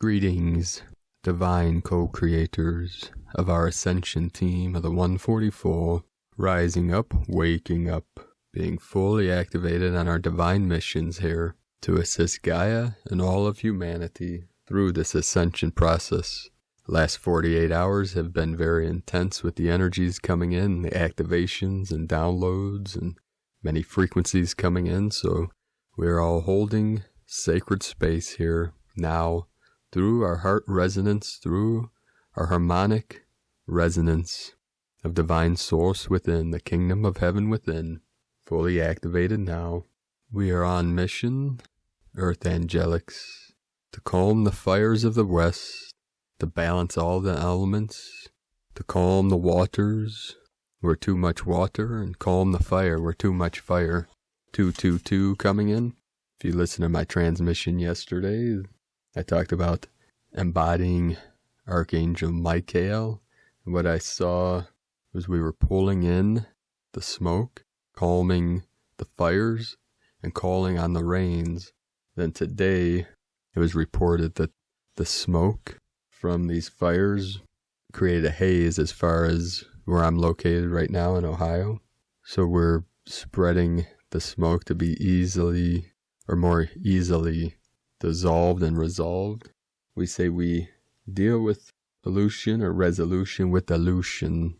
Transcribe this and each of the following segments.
Greetings, divine co-creators of our Ascension team of the 144, rising up, waking up, being fully activated on our divine missions here to assist Gaia and all of humanity through this ascension process. The last 48 hours have been very intense with the energies coming in, the activations and downloads and many frequencies coming in, so we're all holding sacred space here now through our heart resonance, through our harmonic resonance of divine source within, the kingdom of heaven within, fully activated now. We are on mission, Earth Angelics, to calm the fires of the west, to balance all the elements, to calm the waters where too much water, and calm the fire where too much fire. 222 coming in. If you listen to my transmission yesterday, I talked about embodying Archangel Michael, and what I saw was we were pulling in the smoke, calming the fires, and calling on the rains. Then today, it was reported that the smoke from these fires created a haze as far as where I'm located right now in Ohio. So we're spreading the smoke to be easily, or more easily, dissolved and resolved. We say we deal with pollution or resolution with dilution.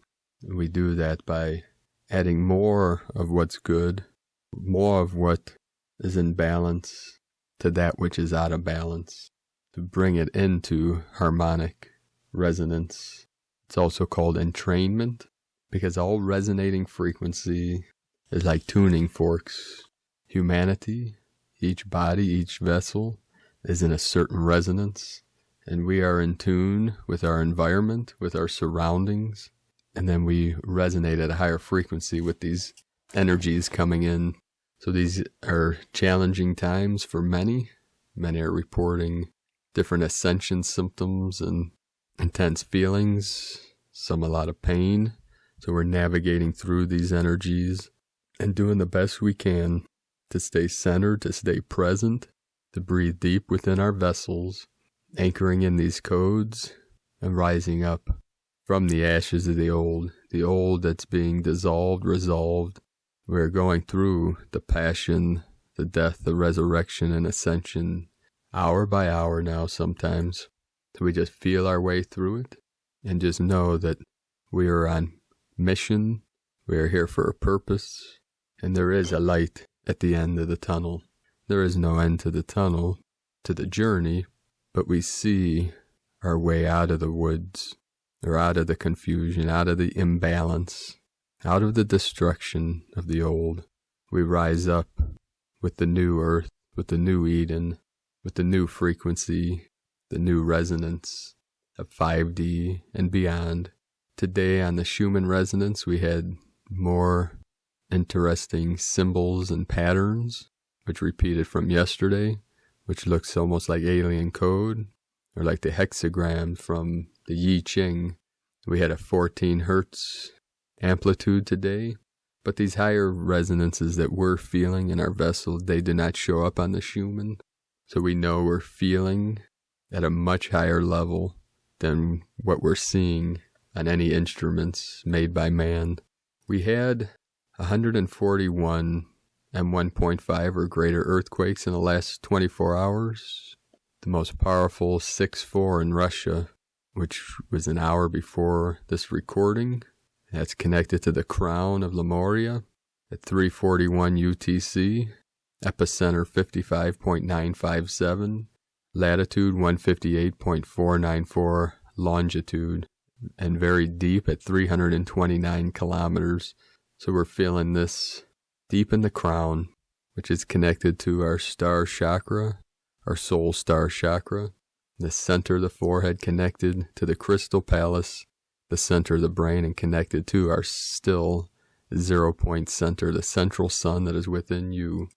We do that by adding more of what's good, more of what is in balance to that which is out of balance, to bring it into harmonic resonance. It's also called entrainment, because all resonating frequency is like tuning forks. Humanity, each body, each vessel, is in a certain resonance, and we are in tune with our environment, with our surroundings, and then we resonate at a higher frequency with these energies coming in. So these are challenging times for many. Many are reporting different ascension symptoms and intense feelings, some a lot of pain. So we're navigating through these energies and doing the best we can to stay centered, to stay present, to breathe deep within our vessels, anchoring in these codes and rising up from the ashes of the old that's being dissolved, resolved. We're going through the passion, the death, the resurrection, and ascension hour by hour now sometimes. So we just feel our way through it and just know that we are on mission, we are here for a purpose, and there is a light at the end of the tunnel. There is no end to the tunnel, to the journey, but we see our way out of the woods, or out of the confusion, out of the imbalance, out of the destruction of the old. We rise up with the new earth, with the new Eden, with the new frequency, the new resonance of 5D and beyond. Today on the Schumann resonance, we had more interesting symbols and patterns, which repeated from yesterday, which looks almost like alien code, or like the hexagram from the I Ching. We had a 14 hertz amplitude today, but these higher resonances that we're feeling in our vessel, they do not show up on the Schumann. So we know we're feeling at a much higher level than what we're seeing on any instruments made by man. We had 141 and 1.5 or greater earthquakes in the last 24 hours. The most powerful 6.4 in Russia, which was an hour before this recording. That's connected to the crown of Lemuria at 3:41 UTC, epicenter 55.957, latitude 158.494, longitude, and very deep at 329 kilometers. So we're feeling this deep in the crown, which is connected to our star chakra, our soul star chakra, the center of the forehead connected to the crystal palace, the center of the brain, and connected to our still 0-point center, the central sun that is within you.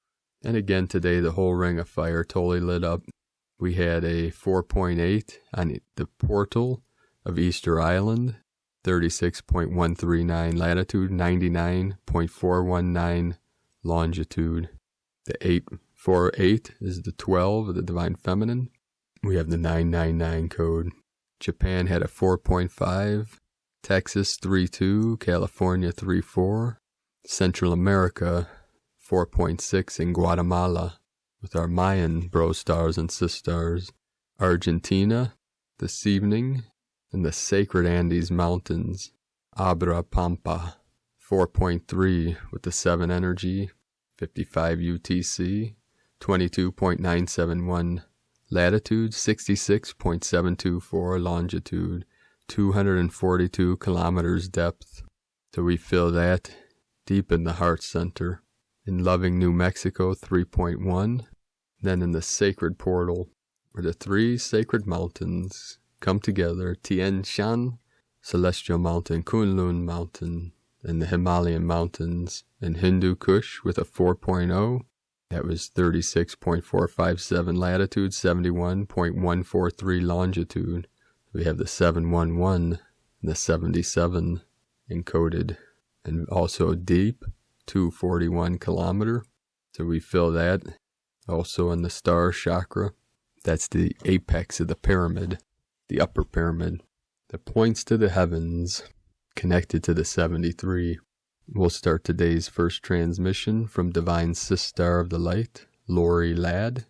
And again today, the whole ring of fire totally lit up. We had a 4.8 on the portal of Easter Island, 36.139 latitude, 99.419 longitude. The 848 is the 12 of the Divine Feminine. We have the 999 code. Japan had a 4.5, Texas 3.2, California 3.4, Central America 4.6, in Guatemala with our Mayan bro stars and sis stars. Argentina this evening in the sacred Andes Mountains, Abra Pampa 4.3 with the 7 energy, 55 UTC, 22.971 latitude, 66.724 longitude, 242 kilometers depth. So we feel that deep in the heart center. In loving New Mexico, 3.1. Then in the sacred portal, where the 3 sacred mountains come together, Tien Shan, Celestial Mountain, Kunlun Mountain, and the Himalayan Mountains, and Hindu Kush with a 4.0. That was 36.457 latitude, 71.143 longitude. We have the 711 and the 77 encoded. And also deep, 241 kilometer. So we feel that also in the star chakra. That's the apex of the pyramid, the upper pyramid, that points to the heavens, connected to the 73. We'll start today's first transmission from Divine Sister of the Light, Lori Ladd.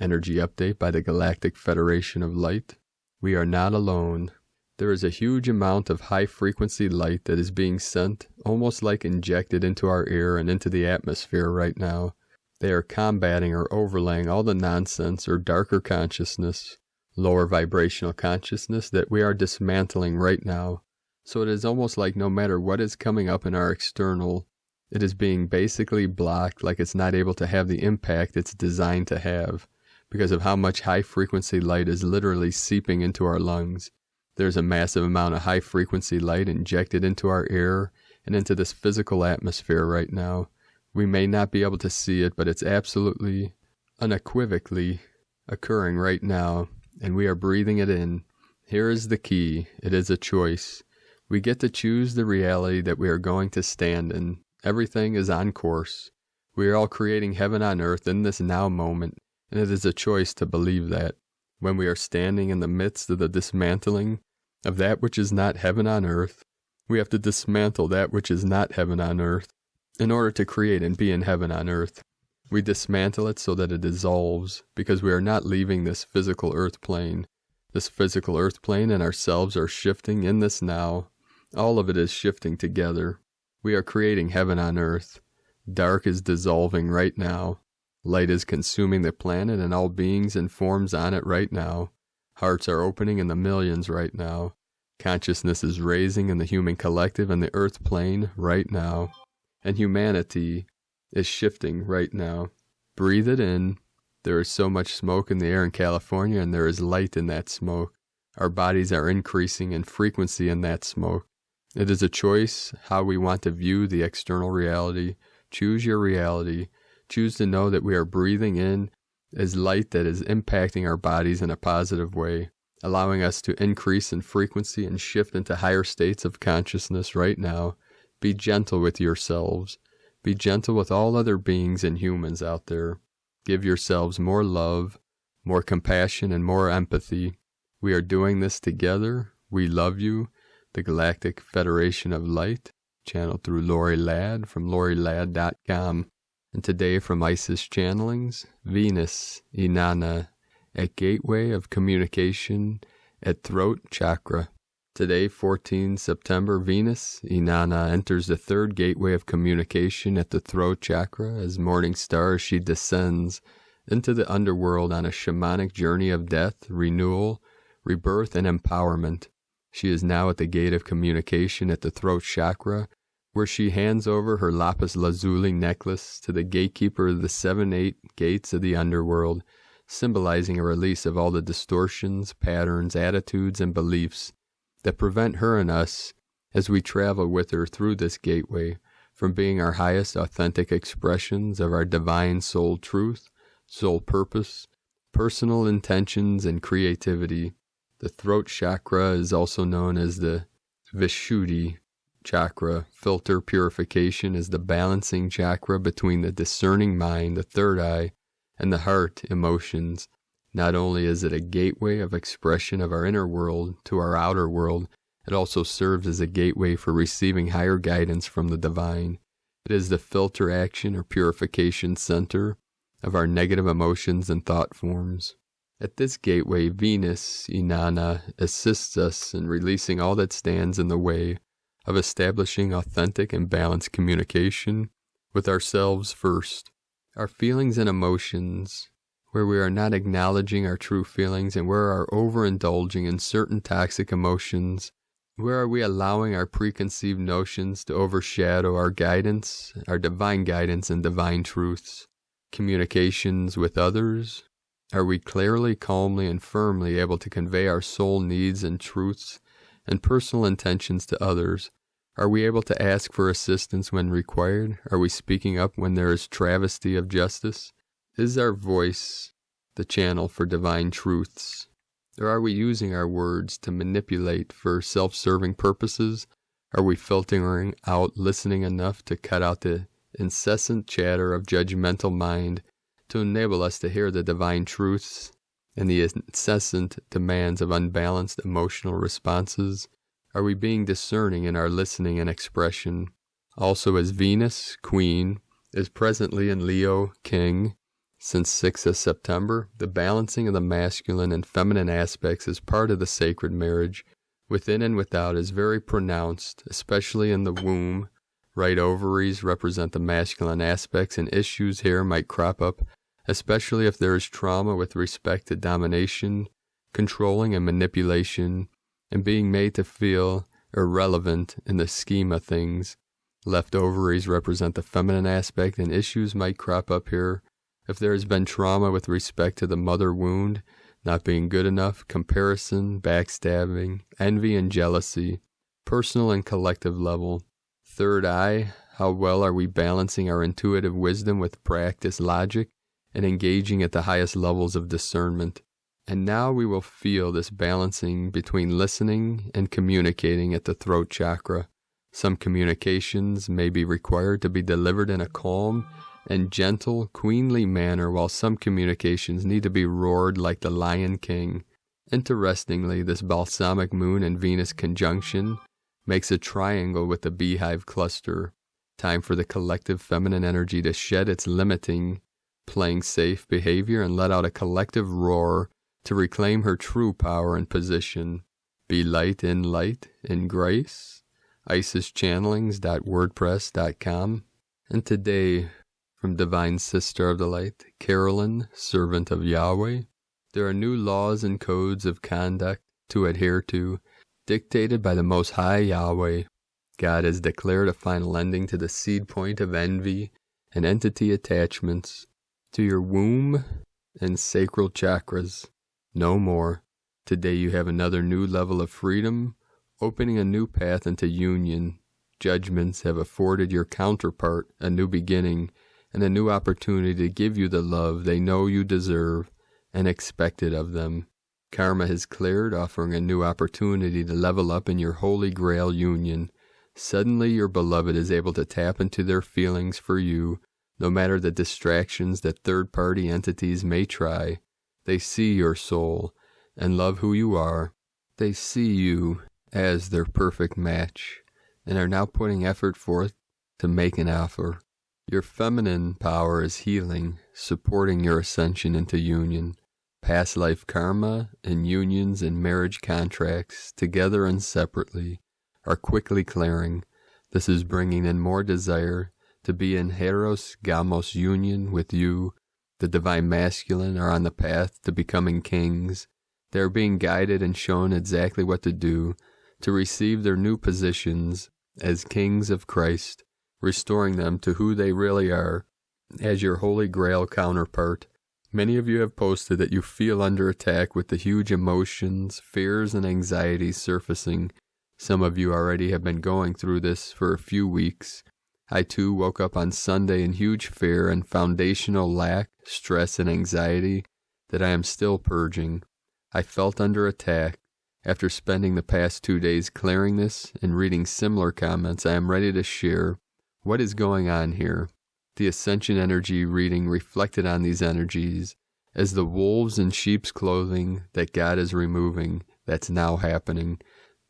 Energy update by the Galactic Federation of Light. We are not alone. There is a huge amount of high-frequency light that is being sent, almost like injected into our air and into the atmosphere right now. They are combating or overlaying all the nonsense or darker consciousness, lower vibrational consciousness that we are dismantling right now. So it is almost like no matter what is coming up in our external, it is being basically blocked, like it's not able to have the impact it's designed to have, because of how much high-frequency light is literally seeping into our lungs. There's a massive amount of high-frequency light injected into our air and into this physical atmosphere right now. We may not be able to see it, but it's absolutely, unequivocally occurring right now, and we are breathing it in. Here is the key. It is a choice. We get to choose the reality that we are going to stand in. Everything is on course. We are all creating heaven on earth in this now moment, and it is a choice to believe that. When we are standing in the midst of the dismantling of that which is not heaven on earth, we have to dismantle that which is not heaven on earth in order to create and be in heaven on earth. We dismantle it so that it dissolves, because we are not leaving this physical earth plane. This physical earth plane and ourselves are shifting in this now. All of it is shifting together. We are creating heaven on earth. Dark is dissolving right now. Light is consuming the planet and all beings and forms on it right now. Hearts are opening in the millions right now. Consciousness is raising in the human collective and the earth plane right now. And humanity is shifting right now. Breathe it in. There is so much smoke in the air in California, and there is light in that smoke. Our bodies are increasing in frequency in that smoke. It is a choice how we want to view the external reality. Choose your reality. Choose to know that we are breathing in as light that is impacting our bodies in a positive way, allowing us to increase in frequency and shift into higher states of consciousness right now. Be gentle with yourselves. Be gentle with all other beings and humans out there. Give yourselves more love, more compassion, and more empathy. We are doing this together. We love you. The Galactic Federation of Light, channeled through Lori Ladd from LoriLadd.com. And today from Isis Channelings, Venus, Inanna, at Gateway of Communication at Throat Chakra. Today, 14 September, Venus, Inanna, enters the 3rd gateway of communication at the Throat Chakra as morning star as she descends into the underworld on a shamanic journey of death, renewal, rebirth, and empowerment. She is now at the gate of communication at the Throat Chakra, where she hands over her lapis lazuli necklace to the gatekeeper of the 7-8 gates of the underworld, symbolizing a release of all the distortions, patterns, attitudes, and beliefs that prevent her and us, as we travel with her through this gateway, from being our highest authentic expressions of our divine soul truth, soul purpose, personal intentions, and creativity. The throat chakra is also known as the Vishuddhi chakra. Filter purification is the balancing chakra between the discerning mind, the third eye, and the heart emotions. Not only is it a gateway of expression of our inner world to our outer world, it also serves as a gateway for receiving higher guidance from the divine. It is the filter action or purification center of our negative emotions and thought forms. At this gateway, Venus, Inanna, assists us in releasing all that stands in the way of establishing authentic and balanced communication with ourselves first. Our feelings and emotions, where we are not acknowledging our true feelings and where we are overindulging in certain toxic emotions, where are we allowing our preconceived notions to overshadow our guidance, our divine guidance and divine truths? Communications with others? Are we clearly, calmly, and firmly able to convey our soul needs and truths and personal intentions to others? Are we able to ask for assistance when required? Are we speaking up when there is travesty of justice? Is our voice the channel for divine truths? Or are we using our words to manipulate for self-serving purposes? Are we filtering out listening enough to cut out the incessant chatter of judgmental mind to enable us to hear the divine truths and the incessant demands of unbalanced emotional responses? Are we being discerning in our listening and expression? Also, as Venus, Queen, is presently in Leo, King, since 6th of September, the balancing of the masculine and feminine aspects as part of the sacred marriage, within and without, is very pronounced, especially in the womb. Right ovaries represent the masculine aspects, and issues here might crop up, especially if there is trauma with respect to domination, controlling, and manipulation, and being made to feel irrelevant in the scheme of things. Left ovaries represent the feminine aspect, and issues might crop up here if there has been trauma with respect to the mother wound, not being good enough, comparison, backstabbing, envy, and jealousy, personal and collective level. Third eye, how well are we balancing our intuitive wisdom with practice logic and engaging at the highest levels of discernment? And now we will feel this balancing between listening and communicating at the throat chakra. Some communications may be required to be delivered in a calm and gentle, queenly manner, while some communications need to be roared like the Lion King. Interestingly, this balsamic moon and Venus conjunction makes a triangle with the beehive cluster. Time for the collective feminine energy to shed its limiting, playing safe behavior and let out a collective roar to reclaim her true power and position. Be light in grace. IsisChannelings.wordpress.com. And today, from Divine Sister of the Light, Carolyn, Servant of Yahweh, there are new laws and codes of conduct to adhere to, dictated by the Most High Yahweh. God has declared a final ending to the seed point of envy and entity attachments to your womb and sacral chakras. No more. Today you have another new level of freedom, opening a new path into union. Judgments have afforded your counterpart a new beginning and a new opportunity to give you the love they know you deserve and expected of them. Karma has cleared, offering a new opportunity to level up in your Holy Grail union. Suddenly your beloved is able to tap into their feelings for you, no matter the distractions that third-party entities may try. They see your soul and love who you are. They see you as their perfect match and are now putting effort forth to make an offer. Your feminine power is healing, supporting your ascension into union. Past life karma and unions and marriage contracts, together and separately, are quickly clearing. This is bringing in more desire to be in Heros Gamos union with you. The divine masculine are on the path to becoming kings. They are being guided and shown exactly what to do to receive their new positions as kings of Christ, restoring them to who they really are as your Holy Grail counterpart. Many of you have posted that you feel under attack with the huge emotions, fears, and anxieties surfacing. Some of you already have been going through this for a few weeks. I too woke up on Sunday in huge fear and foundational lack, stress, and anxiety that I am still purging. I felt under attack. After spending the past 2 days clearing this and reading similar comments, I am ready to share what is going on here. The Ascension energy reading reflected on these energies as the wolves in sheep's clothing that God is removing, that's now happening.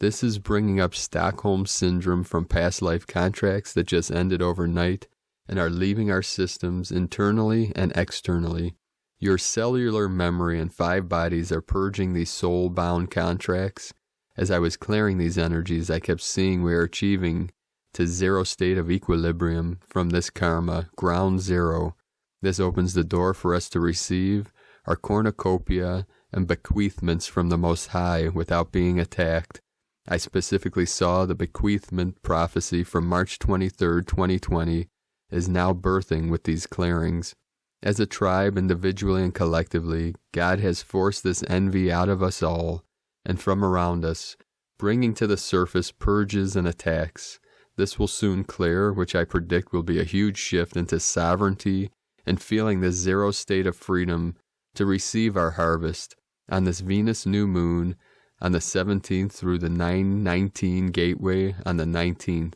This is bringing up Stockholm Syndrome from past life contracts that just ended overnight and are leaving our systems internally and externally. Your cellular memory and 5 bodies are purging these soul-bound contracts. As I was clearing these energies, I kept seeing we are achieving to zero state of equilibrium from this karma, ground zero. This opens the door for us to receive our cornucopia and bequeathments from the Most High without being attacked. I specifically saw the bequeathment prophecy from March 23rd, 2020 is now birthing with these clearings. As a tribe, individually and collectively, God has forced this envy out of us all and from around us, bringing to the surface purges and attacks. This will soon clear, which I predict will be a huge shift into sovereignty and feeling this zero state of freedom to receive our harvest on this Venus new moon on the 17th through the 9/19 gateway on the 19th.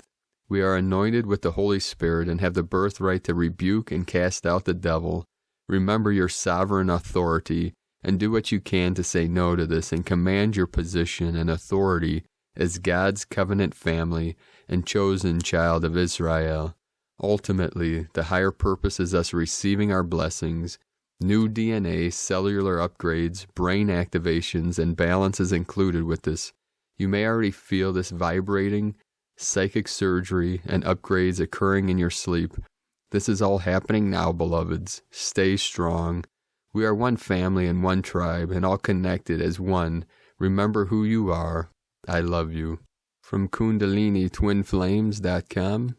We are anointed with the Holy Spirit and have the birthright to rebuke and cast out the devil. Remember your sovereign authority and do what you can to say no to this and command your position and authority as God's covenant family and chosen child of Israel. Ultimately, the higher purpose is us receiving our blessings, new DNA, cellular upgrades, brain activations, and balances included with this. You may already feel this vibrating, psychic surgery, and upgrades occurring in your sleep. This is all happening now, beloveds. Stay strong. We are one family and one tribe, and all connected as one. Remember who you are. I love you. From KundaliniTwinFlames.com,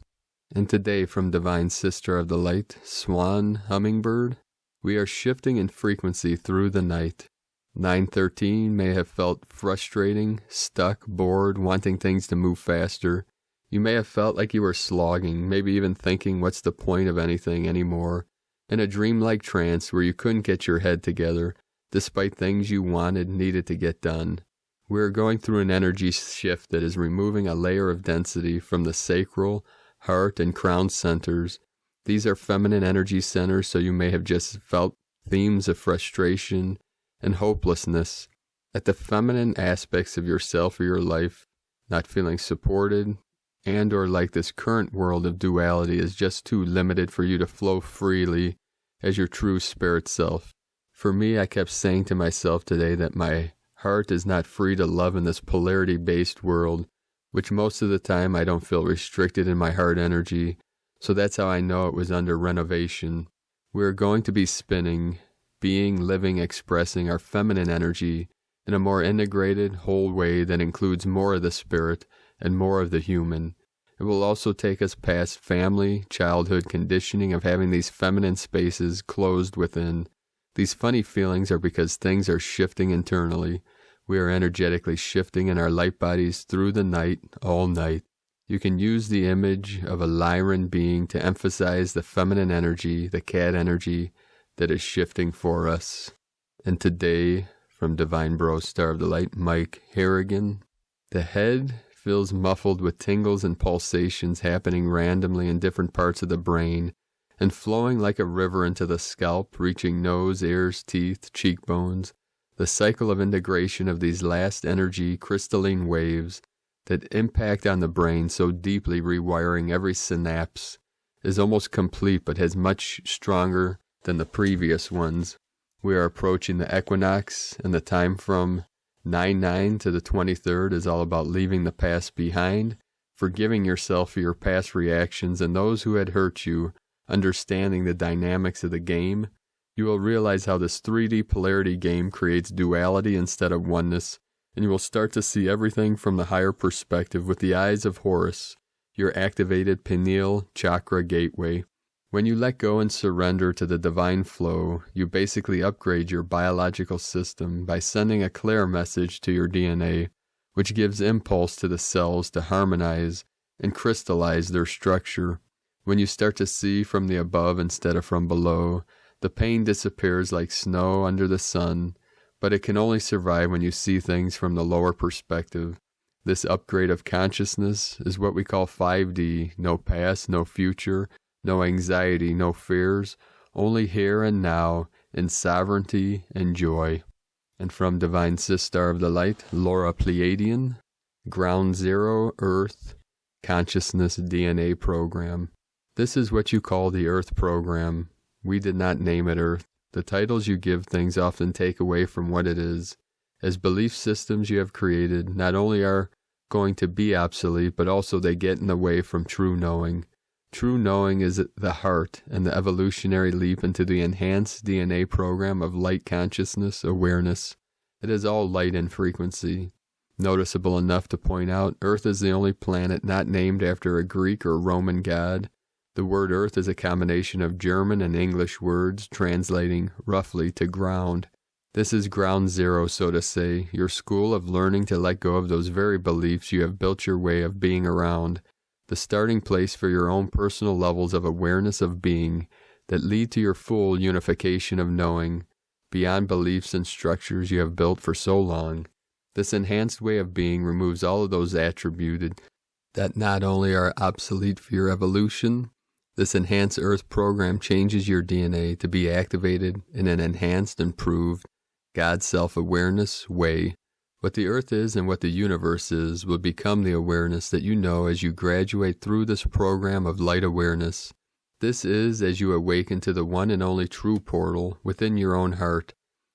and today from Divine Sister of the Light, Swan Hummingbird, we are shifting in frequency through the night. 913 may have felt frustrating, stuck, bored, wanting things to move faster. You may have felt like you were slogging, maybe even thinking what's the point of anything anymore, in a dreamlike trance where you couldn't get your head together, despite things you needed to get done. We are going through an energy shift that is removing a layer of density from the sacral, heart, and crown centers. These are feminine energy centers, so you may have just felt themes of frustration and hopelessness at the feminine aspects of yourself or your life, not feeling supported, and or like this current world of duality is just too limited for you to flow freely as your true spirit self. For me, I kept saying to myself today that my heart is not free to love in this polarity-based world, which most of the time I don't feel restricted in my heart energy, so that's how I know it was under renovation. We're going to be spinning, being, living, expressing our feminine energy in a more integrated, whole way that includes more of the spirit and more of the human. It will also take us past family, childhood conditioning of having these feminine spaces closed within. These funny feelings are because things are shifting internally. We are energetically shifting in our light bodies through the night, all night. You can use the image of a Lyran being to emphasize the feminine energy, the cat energy that is shifting for us. And today, from Divine Bro Star of the Light, Mike Harrigan, the head feels muffled with tingles and pulsations happening randomly in different parts of the brain and flowing like a river into the scalp, reaching nose, ears, teeth, cheekbones. The cycle of integration of these last energy crystalline waves that impact on the brain so deeply, rewiring every synapse, is almost complete but has much stronger than the previous ones. We are approaching the equinox, and the time from 9/9 to the 23rd is all about leaving the past behind, forgiving yourself for your past reactions and those who had hurt you, understanding the dynamics of the game. You will realize how this 3D polarity game creates duality instead of oneness, and you will start to see everything from the higher perspective with the eyes of Horus, your activated pineal chakra gateway. When you let go and surrender to the divine flow, you basically upgrade your biological system by sending a clear message to your DNA, which gives impulse to the cells to harmonize and crystallize their structure. When you start to see from the above instead of from below, the pain disappears like snow under the sun, but it can only survive when you see things from the lower perspective. This upgrade of consciousness is what we call 5D, no past, no future, no anxiety, no fears, only here and now, in sovereignty and joy. And from Divine Sister of the Light, Laura Pleiadian, Ground Zero Earth Consciousness DNA Program. This is what you call the Earth Program. We did not name it Earth. The titles you give things often take away from what it is. As belief systems you have created not only are going to be obsolete, but also they get in the way from true knowing. True knowing is the heart and the evolutionary leap into the enhanced DNA program of light consciousness awareness. It is all light and frequency. Noticeable enough to point out, Earth is the only planet not named after a Greek or Roman god. The word Earth is a combination of German and English words, translating roughly to ground. This is ground zero, so to say, your school of learning to let go of those very beliefs you have built your way of being around, the starting place for your own personal levels of awareness of being that lead to your full unification of knowing, beyond beliefs and structures you have built for so long. This enhanced way of being removes all of those attributed that not only are obsolete for your evolution. This enhanced Earth program changes your DNA to be activated in an enhanced, improved, God self-awareness way. What the Earth is and what the universe is will become the awareness that you know as you graduate through this program of light awareness. This is as you awaken to the one and only true portal within your own heart.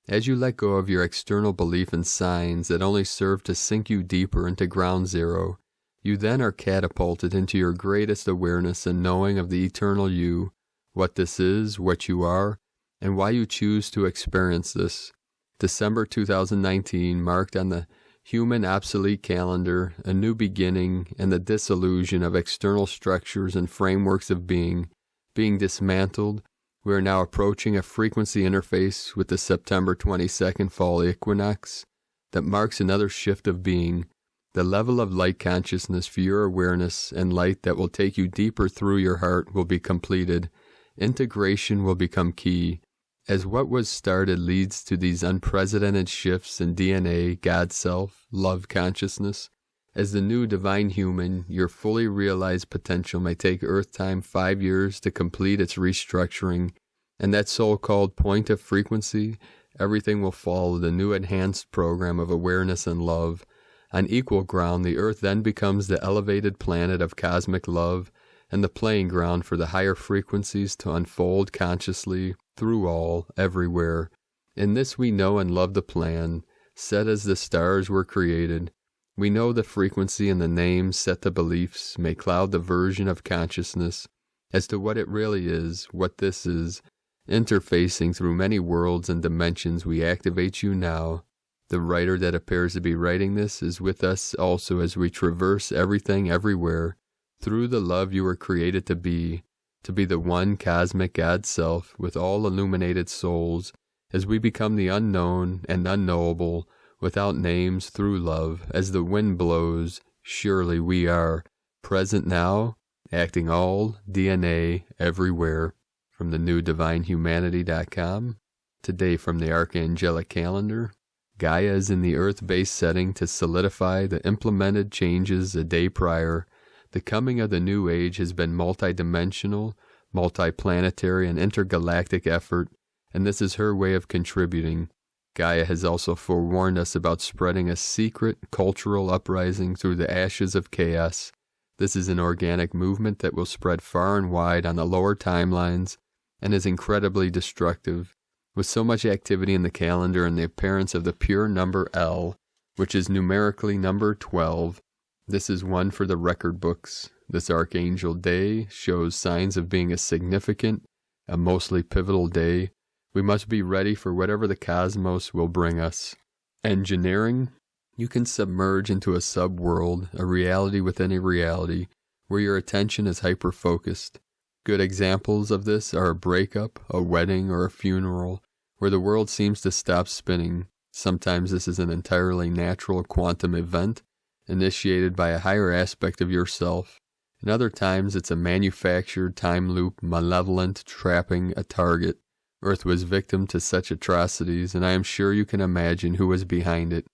As you let go of your external belief in signs that only serve to sink you deeper into ground zero, you then are catapulted into your greatest awareness and knowing of the eternal you, what this is, what you are, and why you choose to experience this. December 2019 marked on the human obsolete calendar a new beginning and the dissolution of external structures and frameworks of being dismantled. We are now approaching a frequency interface with the September 22nd fall equinox that marks another shift of being, the level of light consciousness for your awareness and light that will take you deeper through your heart will be completed. Integration will become key. As what was started leads to these unprecedented shifts in DNA, God self, love consciousness, as the new divine human, your fully realized potential may take Earth time 5 years to complete its restructuring, and that so-called point of frequency, everything will follow the new enhanced program of awareness and love. On equal ground, the Earth then becomes the elevated planet of cosmic love and the playing ground for the higher frequencies to unfold consciously through all, everywhere. In this we know and love the plan, set as the stars were created. We know the frequency and the names set to beliefs may cloud the version of consciousness as to what it really is, what this is. Interfacing through many worlds and dimensions, we activate you now. The writer that appears to be writing this is with us also as we traverse everything everywhere through the love you were created to be the one cosmic God self with all illuminated souls, as we become the unknown and unknowable without names through love. As the wind blows, surely we are present now, acting all DNA everywhere. From the new divinehumanity.com. Today from the Archangelic calendar. Gaia is in the Earth-based setting to solidify the implemented changes a day prior. The coming of the new age has been multidimensional, multiplanetary, and intergalactic effort, and this is her way of contributing. Gaia has also forewarned us about spreading a secret cultural uprising through the ashes of chaos. This is an organic movement that will spread far and wide on the lower timelines and is incredibly destructive. With so much activity in the calendar and the appearance of the pure number L, which is numerically number 12, this is one for the record books. This Archangel day shows signs of being a significant, a mostly pivotal day. We must be ready for whatever the cosmos will bring us. Engineering. You can submerge into a sub-world, a reality within a reality, where your attention is hyper-focused. Good examples of this are a breakup, a wedding, or a funeral, where the world seems to stop spinning. Sometimes this is an entirely natural quantum event, initiated by a higher aspect of yourself. And other times it's a manufactured time loop, malevolent, trapping a target. Earth was victim to such atrocities, and I am sure you can imagine who was behind it.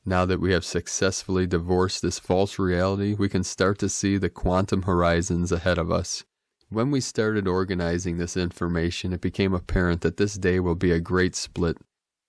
Now that we have successfully divorced this false reality, we can start to see the quantum horizons ahead of us. When we started organizing this information, it became apparent that this day will be a great split.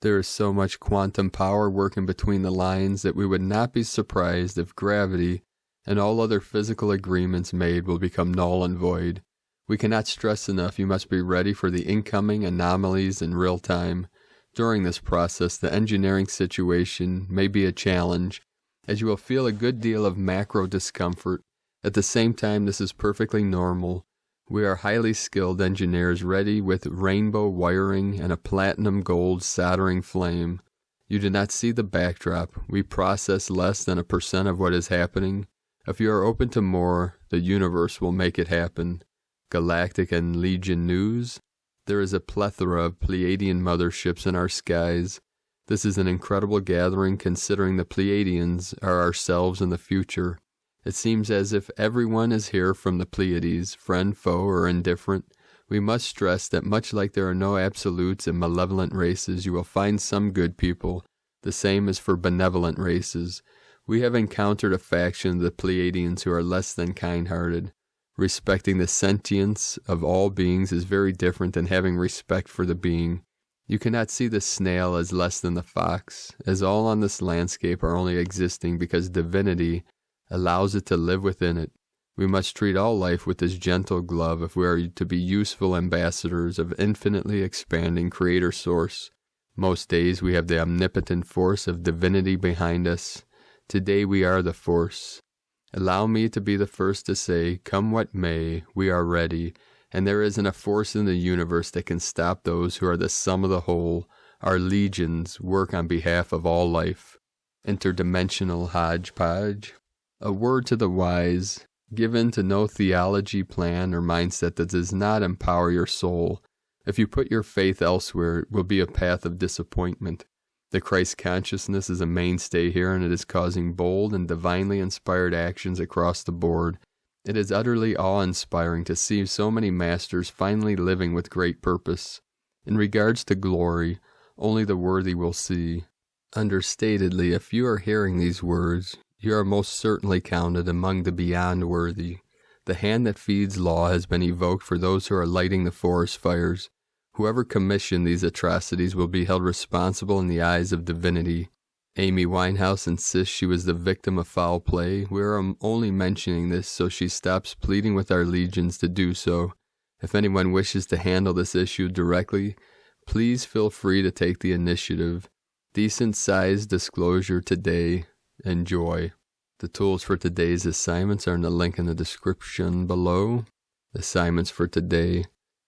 There is so much quantum power working between the lines that we would not be surprised if gravity and all other physical agreements made will become null and void. We cannot stress enough you must be ready for the incoming anomalies in real time. During this process, the engineering situation may be a challenge, as you will feel a good deal of macro discomfort. At the same time, this is perfectly normal. We are highly skilled engineers ready with rainbow wiring and a platinum gold soldering flame. You do not see the backdrop. We process less than 1% of what is happening. If you are open to more, the universe will make it happen. Galactic and Legion news. There is a plethora of Pleiadian motherships in our skies. This is an incredible gathering considering the Pleiadians are ourselves in the future. It seems as if everyone is here from the Pleiades, friend, foe, or indifferent. We must stress that much like there are no absolutes in malevolent races, you will find some good people. The same is for benevolent races. We have encountered a faction of the Pleiadians who are less than kind-hearted. Respecting the sentience of all beings is very different than having respect for the being. You cannot see the snail as less than the fox, as all on this landscape are only existing because divinity allows it to live within it. We must treat all life with this gentle glove if we are to be useful ambassadors of infinitely expanding Creator Source. Most days we have the omnipotent force of divinity behind us. Today we are the force. Allow me to be the first to say, come what may, we are ready, and there isn't a force in the universe that can stop those who are the sum of the whole. Our legions work on behalf of all life. Interdimensional hodgepodge. A word to the wise, given to no theology, plan, or mindset that does not empower your soul. If you put your faith elsewhere, it will be a path of disappointment. The Christ consciousness is a mainstay here, and it is causing bold and divinely inspired actions across the board. It is utterly awe-inspiring to see so many masters finally living with great purpose. In regards to glory, only the worthy will see. Understatedly, if you are hearing these words, you are most certainly counted among the beyond worthy. The hand that feeds law has been evoked for those who are lighting the forest fires. Whoever commissioned these atrocities will be held responsible in the eyes of divinity. Amy Winehouse insists she was the victim of foul play. We are only mentioning this so she stops pleading with our legions to do so. If anyone wishes to handle this issue directly, please feel free to take the initiative. Decent-sized disclosure today. Enjoy. The tools for today's assignments are in the link in the description below. Assignments for today.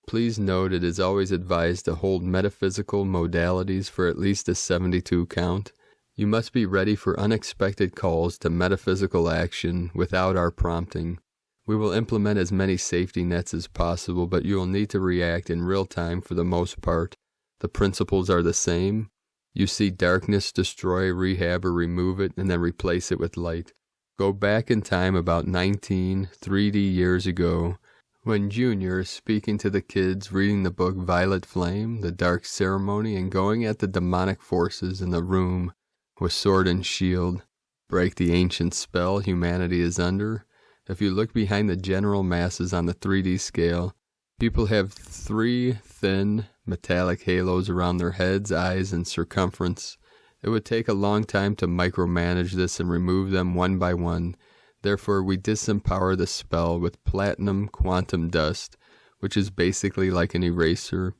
Please note it is always advised to hold metaphysical modalities for at least a 72 count. You must be ready for unexpected calls to metaphysical action without our prompting. We will implement as many safety nets as possible, but you will need to react in real time for the most part. The principles are the same. You see darkness, destroy, rehab, or remove it, and then replace it with light. Go back in time about 19 3D years ago, when Junior is speaking to the kids, reading the book Violet Flame, The Dark Ceremony, and going at the demonic forces in the room with sword and shield. Break the ancient spell humanity is under. If you look behind the general masses on the 3D scale, people have 3 thin, metallic halos around their heads, eyes, and circumference. It would take a long time to micromanage this and remove them one by one. Therefore, we disempower the spell with platinum quantum dust, which is basically like an eraser.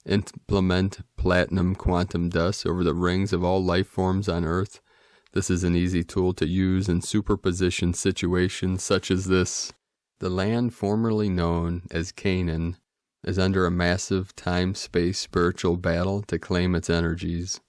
Implement platinum quantum dust over the rings of all life forms on Earth. This is an easy tool to use in superposition situations such as this. The land formerly known as Canaan is under a massive time-space spiritual battle to claim its energies.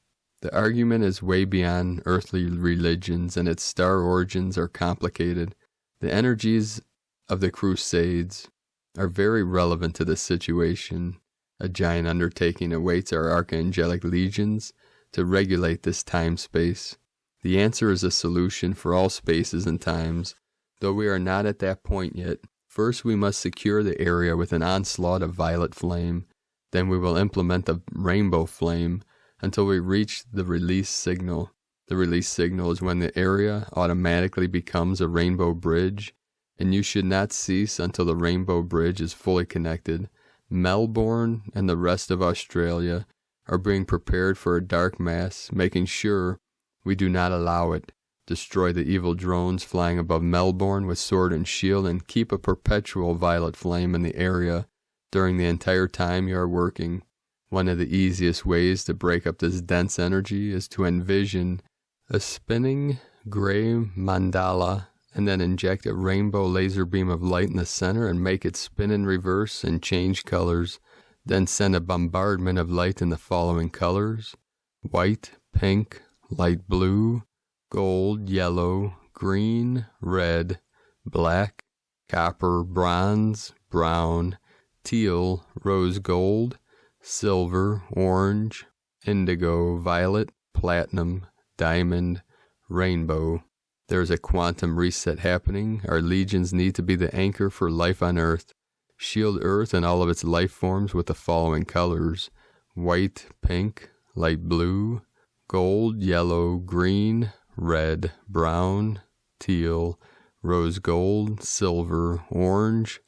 The argument is way beyond earthly religions, and its star origins are complicated. The energies of the Crusades are very relevant to this situation. A giant undertaking awaits our Archangelic legions to regulate this time-space. The answer is a solution for all spaces and times, though we are not at that point yet. First, we must secure the area with an onslaught of violet flame. Then we will implement the rainbow flame until we reach the release signal. The release signal is when the area automatically becomes a rainbow bridge, and you should not cease until the Rainbow Bridge is fully connected. Melbourne and the rest of Australia are being prepared for a dark mass, making sure we do not allow it. Destroy the evil drones flying above Melbourne with sword and shield, and keep a perpetual violet flame in the area during the entire time you are working. One of the easiest ways to break up this dense energy is to envision a spinning gray mandala and then inject a rainbow laser beam of light in the center and make it spin in reverse and change colors. Then send a bombardment of light in the following colors: white, pink, light blue, gold, yellow, green, red, black, copper, bronze, brown, teal, rose gold, silver, orange, indigo, violet, platinum, diamond, rainbow. There's a quantum reset happening. Our legions need to be the anchor for life on Earth. Shield Earth and all of its life forms with the following colors: white, pink, light blue, gold, yellow, green, red, brown, teal, rose gold, silver, orange,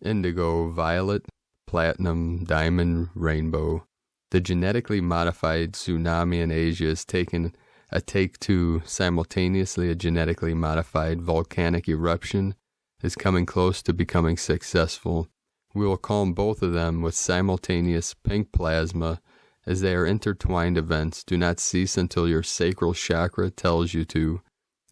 indigo, violet, platinum, diamond, rainbow. The genetically modified tsunami in Asia is taking a take two. Simultaneously, a genetically modified volcanic eruption is coming close to becoming successful. We will calm both of them with simultaneous pink plasma, as they are intertwined events. Do not cease until your sacral chakra tells you to.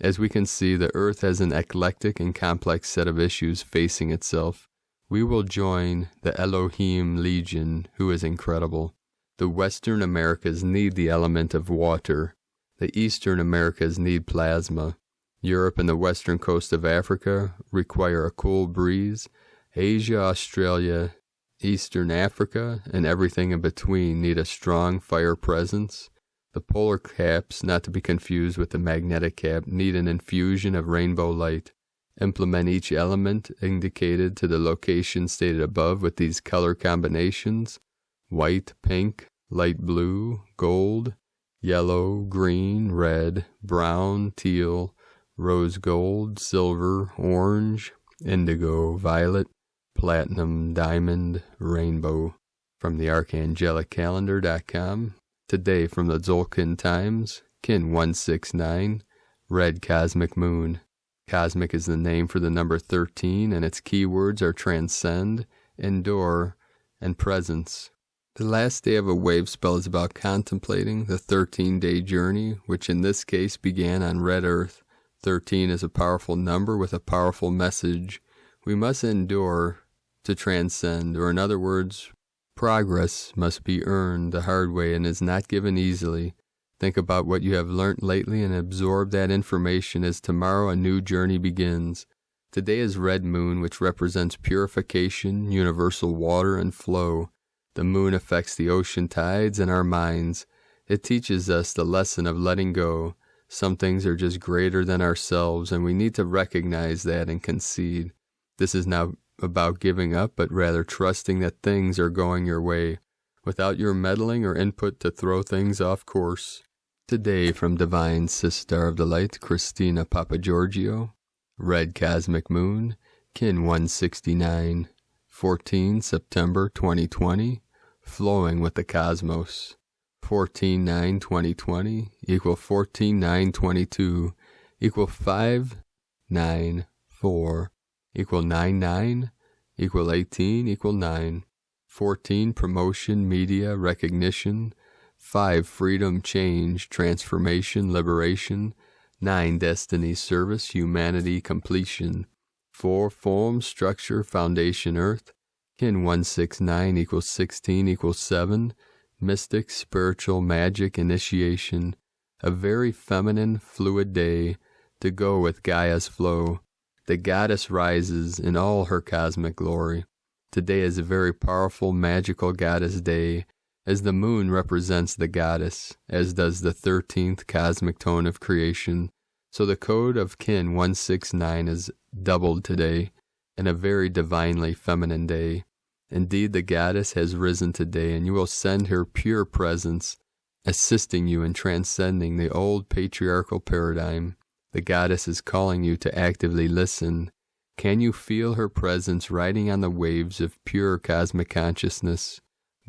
As we can see, the Earth has an eclectic and complex set of issues facing itself. We will join the Elohim Legion, who is incredible. The Western Americas need the element of water. The Eastern Americas need plasma. Europe and the western coast of Africa require a cool breeze. Asia, Australia, Eastern Africa, and everything in between need a strong fire presence. The polar caps, not to be confused with the magnetic cap, need an infusion of rainbow light. Implement each element indicated to the location stated above with these color combinations: white, pink, light blue, gold, yellow, green, red, brown, teal, rose gold, silver, orange, indigo, violet, platinum, diamond, rainbow. From the ArchangelicCalendar.com. Today from the Tzolk'in Times, Kin 169, Red Cosmic Moon. Cosmic is the name for the number 13, and its keywords are transcend, endure, and presence. The last day of a wave spell is about contemplating the 13-day journey, which in this case began on red earth. 13 is a powerful number with a powerful message. We must endure to transcend, or in other words, progress must be earned the hard way and is not given easily. Think about what you have learnt lately and absorb that information, as tomorrow a new journey begins. Today is red moon, which represents purification, universal water, and flow. The moon affects the ocean tides and our minds. It teaches us the lesson of letting go. Some things are just greater than ourselves, and we need to recognize that and concede. This is not about giving up, but rather trusting that things are going your way, without your meddling or input to throw things off course. Today, from Divine Sister of the Light, Christina Papagiorgio, Red Cosmic Moon, Kin 169, 14 September 2020, flowing with the cosmos. 14-9-2020 equal 14-9-22 equal 5-9-4 equal 9-9 equal 18 equal 9. 14 promotion, media, recognition. 5 freedom, change, transformation, liberation. 9 destiny, service, humanity, completion. 4 form, structure, foundation, earth. Kin 169 equals 16 equals 7. Mystic, spiritual, magic, initiation. A very feminine, fluid day to go with Gaia's flow. The goddess rises in all her cosmic glory. Today is a very powerful, magical goddess day, as the moon represents the goddess, as does the 13th cosmic tone of creation. So the code of Kin 169 is doubled today, in a very divinely feminine day. Indeed, the goddess has risen today, and you will send her pure presence, assisting you in transcending the old patriarchal paradigm. The goddess is calling you to actively listen Can you feel her presence riding on the waves of pure cosmic consciousness?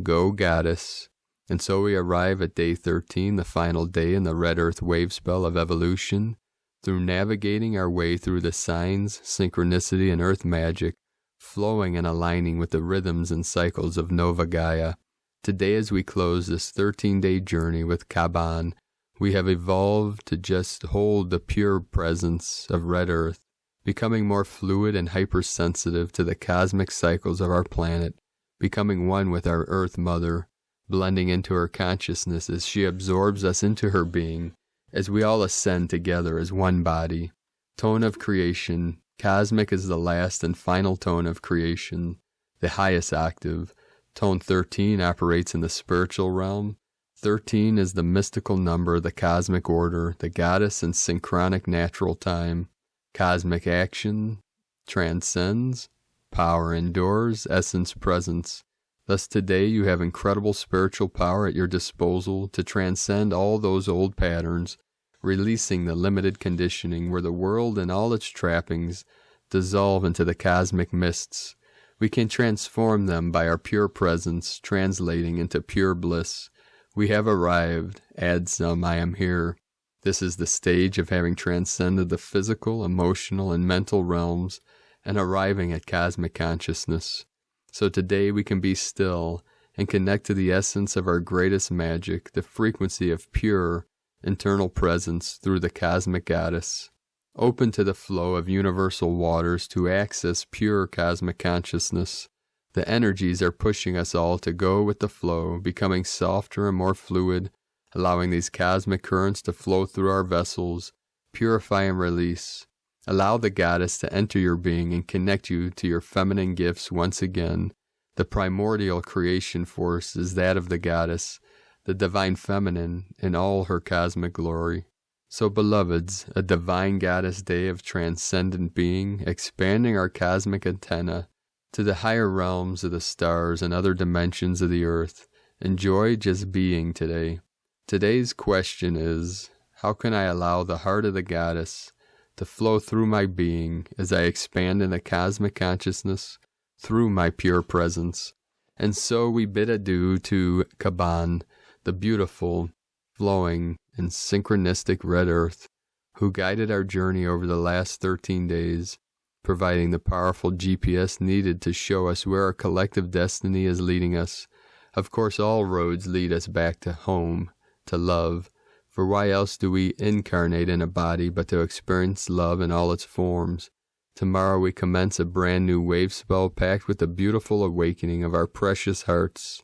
Go, Goddess. And so we arrive at day 13, the final day in the red earth wave spell of evolution. Through navigating our way through the signs, synchronicity, and earth magic, flowing and aligning with the rhythms and cycles of Nova Gaia. Today, as we close this 13-day journey with Kaban, we have evolved to just hold the pure presence of red earth, becoming more fluid and hypersensitive to the cosmic cycles of our planet, becoming one with our Earth Mother, blending into her consciousness as she absorbs us into her being, as we all ascend together as one body. Tone of creation, cosmic is the last and final tone of creation, the highest octave. Tone 13 operates in the spiritual realm. 13 is the mystical number, the cosmic order, the goddess and synchronic natural time. Cosmic action transcends, power endures, essence presence. Thus today you have incredible spiritual power at your disposal to transcend all those old patterns, releasing the limited conditioning where the world and all its trappings dissolve into the cosmic mists. We can transform them by our pure presence, translating into pure bliss. We have arrived. Add some, I am here. This is the stage of having transcended the physical, emotional, and mental realms and arriving at cosmic consciousness. So today we can be still and connect to the essence of our greatest magic, the frequency of pure, internal presence through the cosmic goddess. Open to the flow of universal waters to access pure cosmic consciousness. The energies are pushing us all to go with the flow, becoming softer and more fluid, allowing these cosmic currents to flow through our vessels, purify and release. Allow the goddess to enter your being and connect you to your feminine gifts once again. The primordial creation force is that of the goddess, the divine feminine in all her cosmic glory. So, beloveds, a divine goddess day of transcendent being, expanding our cosmic antenna to the higher realms of the stars and other dimensions of the earth. Enjoy just being today. Today's question is, how can I allow the heart of the goddess to flow through my being as I expand in the cosmic consciousness through my pure presence? And so we bid adieu to Kaban, the beautiful, flowing, and synchronistic red earth, who guided our journey over the last 13 days, providing the powerful GPS needed to show us where our collective destiny is leading us. Of course, all roads lead us back to home, to love, for why else do we incarnate in a body but to experience love in all its forms? Tomorrow we commence a brand new wave spell packed with the beautiful awakening of our precious hearts.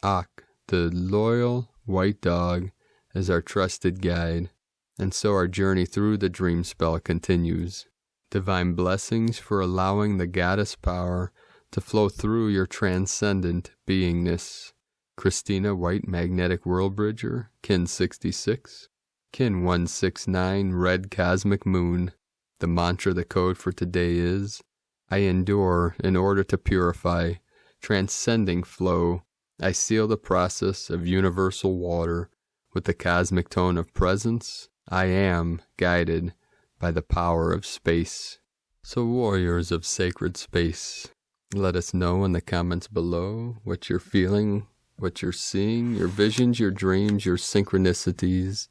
Ak, the loyal white dog, is our trusted guide, and so our journey through the dream spell continues. Divine blessings for allowing the goddess power to flow through your transcendent beingness. Christina White Magnetic World Bridger, Kin 66, Kin 169 Red Cosmic Moon. The mantra, the code for today is, I endure in order to purify, transcending flow. I seal the process of universal water with the cosmic tone of presence. I am guided by the power of space. So warriors of sacred space, let us know in the comments below what you're feeling, what you're seeing, your visions, your dreams, your synchronicities,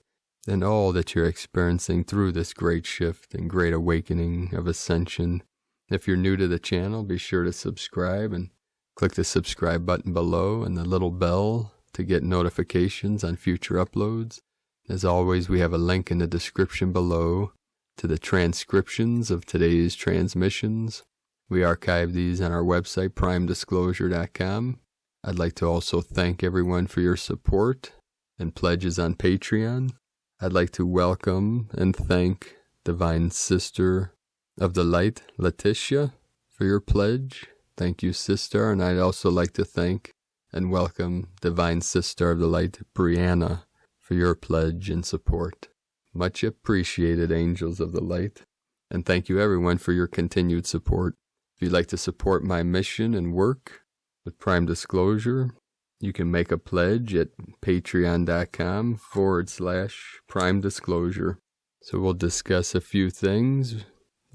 and all that you're experiencing through this great shift and great awakening of ascension. If you're new to the channel, be sure to subscribe and click the subscribe button below and the little bell to get notifications on future uploads. As always, we have a link in the description below to the transcriptions of today's transmissions. We archive these on our website, primedisclosure.com. I'd like to also thank everyone for your support and pledges on Patreon. I'd like to welcome and thank Divine Sister of the Light, Letitia, for your pledge. Thank you, Sister. And I'd also like to thank and welcome Divine Sister of the Light, Brianna, for your pledge and support. Much appreciated, Angels of the Light. And thank you, everyone, for your continued support. If you'd like to support my mission and work with Prime Disclosure, you can make a pledge at patreon.com/Prime Disclosure. So we'll discuss a few things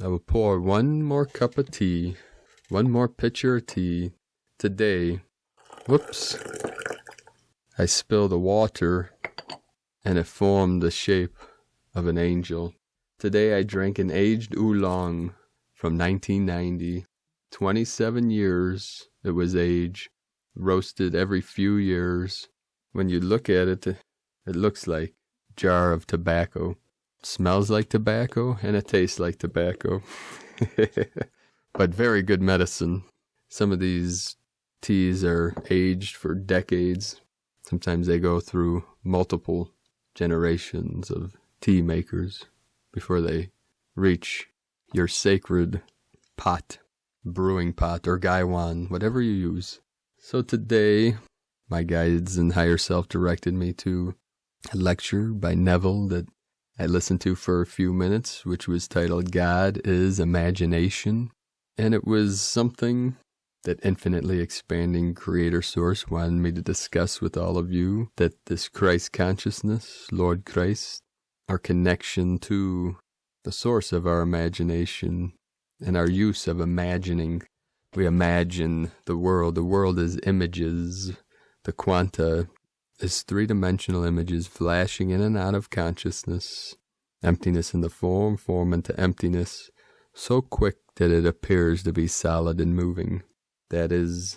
I will pour one more cup of tea, one more pitcher of tea. Today, whoops, I spilled the water and it formed the shape of an angel. Today I drank an aged oolong from 1990. 27 years it was aged, roasted every few years. When you look at it, it looks like a jar of tobacco. It smells like tobacco and it tastes like tobacco. But very good medicine. Some of these teas are aged for decades. Sometimes they go through multiple generations of tea makers before they reach your sacred pot, brewing pot, or gaiwan, whatever you use. So today, my guides and higher self directed me to a lecture by Neville that I listened to for a few minutes, which was titled God is Imagination. And it was something that infinitely expanding creator source wanted me to discuss with all of you, that this Christ consciousness, Lord Christ, our connection to the source of our imagination and our use of imagining. We imagine the world. The world is images. The quanta is three-dimensional images flashing in and out of consciousness. Emptiness into form, form into emptiness, so quick that it appears to be solid and moving. That is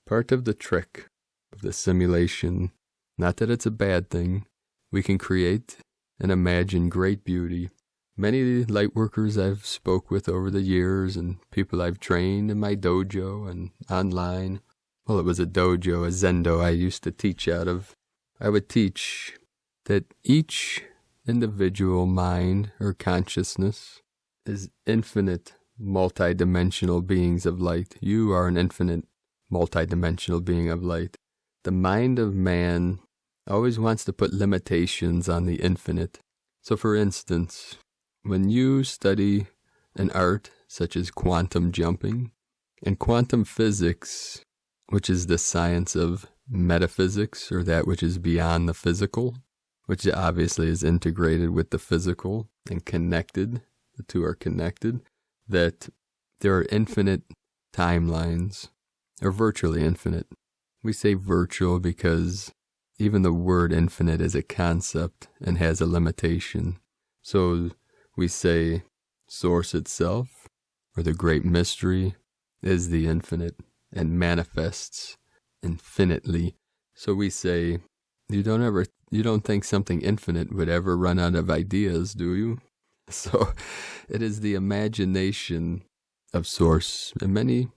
part of the trick of the simulation. Not that it's a bad thing. We can create and imagine great beauty. Many light workers I've spoke with over the years and people I've trained in my dojo and online. Well, it was a dojo, a zendo I used to teach out of. I would teach that each individual mind or consciousness is infinite multidimensional beings of light. You are an infinite multidimensional being of light. The mind of man always wants to put limitations on the infinite. So for instance, when you study an art such as quantum jumping and quantum physics, which is the science of metaphysics, or that which is beyond the physical, which obviously is integrated with the physical and connected, the two are connected, that there are infinite timelines, or virtually infinite. We say virtual because even the word infinite is a concept and has a limitation. So we say source itself, or the great mystery, is the infinite and manifests infinitely. So we say, you don't think something infinite would ever run out of ideas, do you? So it is the imagination of source. And many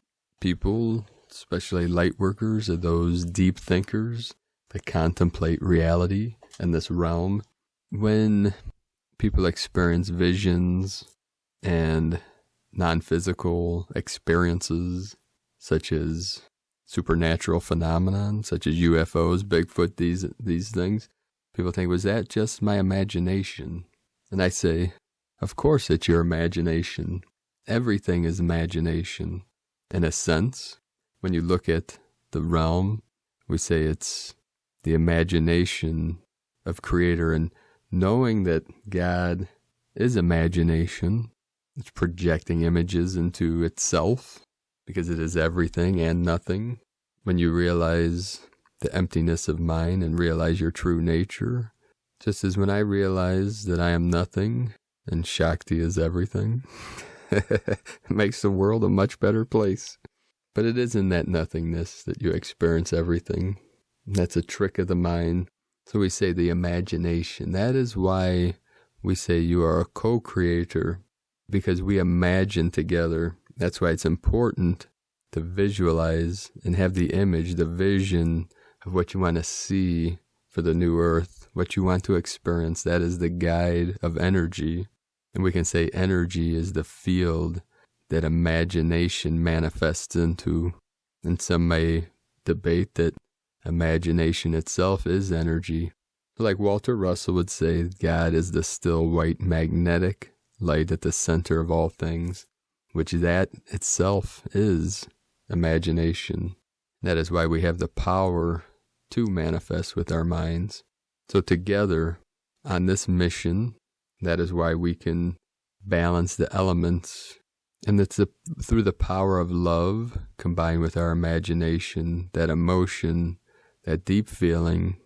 people, especially light workers, are those deep thinkers that contemplate reality in this realm. When people experience visions and non-physical experiences, such as supernatural phenomenon, such as UFOs, Bigfoot, these things, people think, was that just my imagination? And I say, of course it's your imagination. Everything is imagination. In a sense, when you look at the realm, we say it's the imagination of Creator, and knowing that God is imagination, it's projecting images into itself, because it is everything and nothing. When you realize the emptiness of mind and realize your true nature, just as when I realize that I am nothing and Shakti is everything, it makes the world a much better place. But it is in that nothingness that you experience everything. And that's a trick of the mind. So we say the imagination. That is why we say you are a co-creator, because we imagine together. That's why it's important to visualize and have the image, the vision of what you want to see for the new earth, what you want to experience. That is the guide of energy. And we can say energy is the field that imagination manifests into. And some may debate that imagination itself is energy. Like Walter Russell would say, God is the still white magnetic light at the center of all things, which that itself is imagination. That is why we have the power to manifest with our minds. So together on this mission, that is why we can balance the elements. And it's through the power of love, combined with our imagination, that emotion, that deep feeling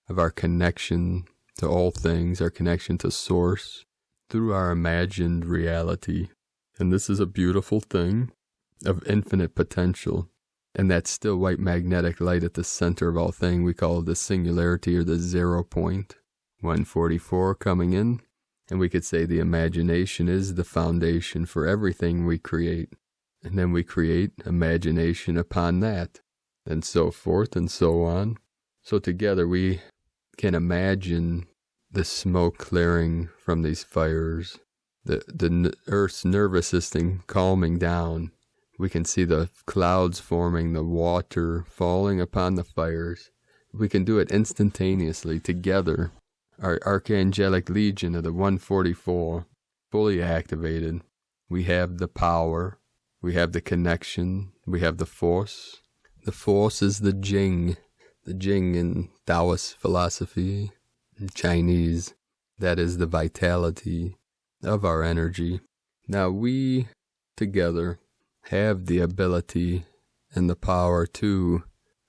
of our connection to all things, our connection to Source, through our imagined reality. And this is a beautiful thing of infinite potential. And that still white magnetic light at the center of all things, we call the singularity or the 0 point. 144 coming in. And we could say the imagination is the foundation for everything we create. And then we create imagination upon that, and so forth and so on. So together we can imagine the smoke clearing from these fires, the Earth's nervous system calming down. We can see the clouds forming, the water falling upon the fires. We can do it instantaneously together. Our Archangelic Legion of the 144, fully activated. We have the power, we have the connection, we have the force. The force is the Jing in Taoist philosophy, in Chinese. That is the vitality of our energy. Now we, together, have the ability and the power to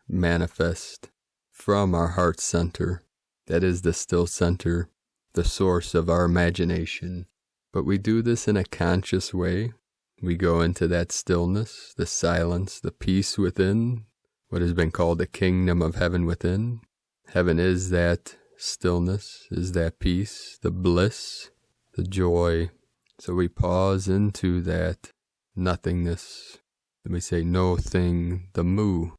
manifest from our heart center. That is the still center, the source of our imagination. But we do this in a conscious way. We go into that stillness, the silence, the peace within, what has been called the kingdom of heaven within. Heaven is that stillness, is that peace, the bliss, the joy. So we pause into that nothingness. Then we say no thing, the mu,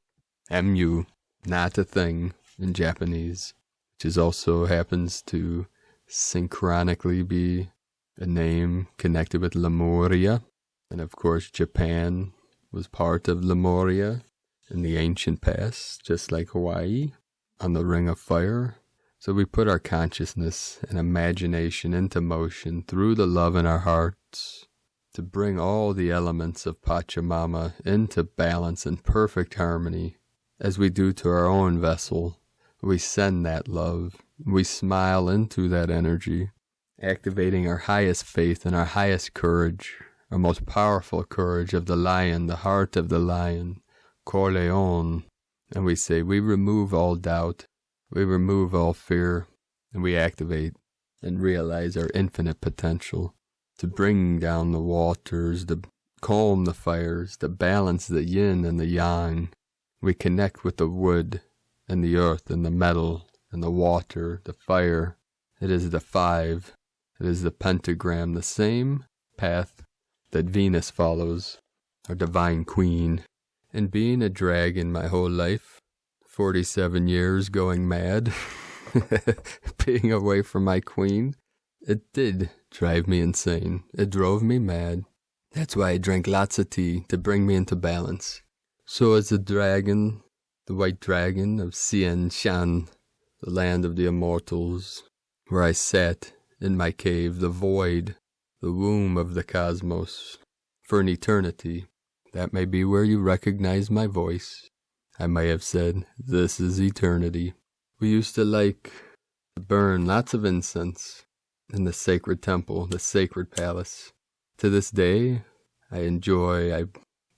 mu, not a thing in Japanese. Which also happens to synchronically be a name connected with Lemuria. And of course, Japan was part of Lemuria in the ancient past, just like Hawaii, on the Ring of Fire. So we put our consciousness and imagination into motion through the love in our hearts to bring all the elements of Pachamama into balance and perfect harmony, as we do to our own vessel. We send that love. We smile into that energy, activating our highest faith and our highest courage, our most powerful courage of the lion, the heart of the lion, Corleone. And we say, we remove all doubt, we remove all fear, and we activate and realize our infinite potential to bring down the waters, to calm the fires, to balance the yin and the yang. We connect with the wood and the earth and the metal and the water, the fire. It is the 5. It is the pentagram, the same path that Venus follows, our divine queen. And being a dragon my whole life, 47 years going mad, being away from my queen, it did drive me insane. It drove me mad. That's why I drank lots of tea, to bring me into balance. So as a dragon, the white dragon of Xian Shan, the land of the immortals, where I sat in my cave, the void, the womb of the cosmos, for an eternity. That may be where you recognize my voice. I may have said, this is eternity. We used to like to burn lots of incense in the sacred temple, the sacred palace. To this day, I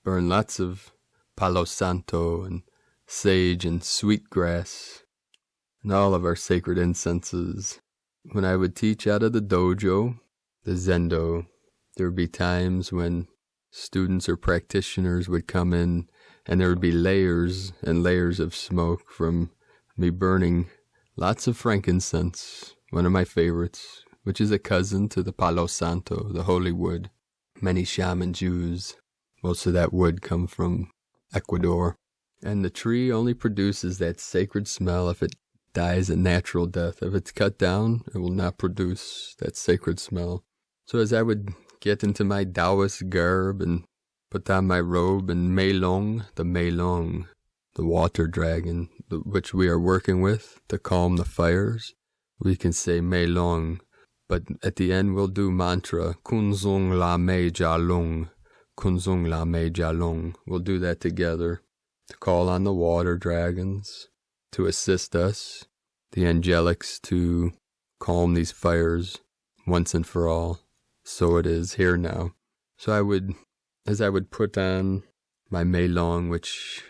burn lots of Palo Santo and sage and sweetgrass, and all of our sacred incenses. When I would teach out of the dojo, the zendo, there would be times when students or practitioners would come in, and there would be layers and layers of smoke from me burning lots of frankincense, one of my favorites, which is a cousin to the Palo Santo, the holy wood. Many shamans use. Most of that wood come from Ecuador. And the tree only produces that sacred smell if it dies a natural death. If it's cut down, it will not produce that sacred smell. So as I would get into my Taoist garb and put on my robe and Meilong, the water dragon, which we are working with to calm the fires, we can say Meilong. But at the end we'll do mantra, Kunzung La Mei Jia Long, Kunzung La Mei Jia Long. We'll do that together to call on the water dragons to assist us, the angelics to calm these fires once and for all. so it is here now. So as I would put on my melong, which